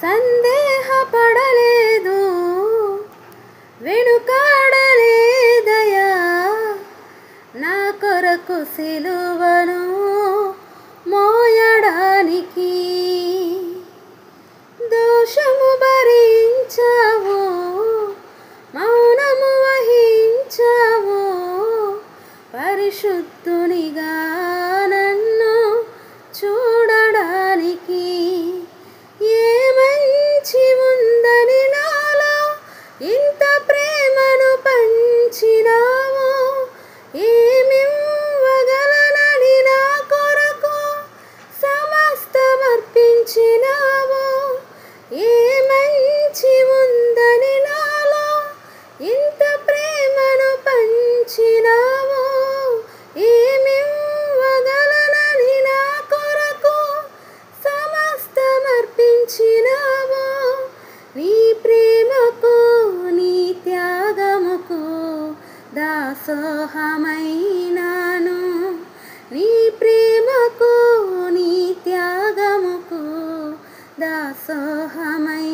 సందేహపడలేదు, వెనుకాడలేదయా, నా కొరకు సిలువను మోయడానికి. దోషము భరించావు, మౌనము వహించావు, పరిశుద్ధునిగా నన్ను చూడడానికి. ఏ మంచి ఉందని నాలో ఇంత ప్రేమను పంచినావు, ఏమివ్వగలనని నా కొరకు సమస్తమర్పించినావు. ఏ మంచి ఉందని నాలో ఇంత ప్రేమను పంచినావు, ఏమివ్వగలనని నా కొరకు సమస్తమర్పించినావు. నీ ప్రేమకు నీ త్యాగముకు దాసోహమైనాను, నీ ప్రేమకు నీ త్యాగముకు దాసోహమై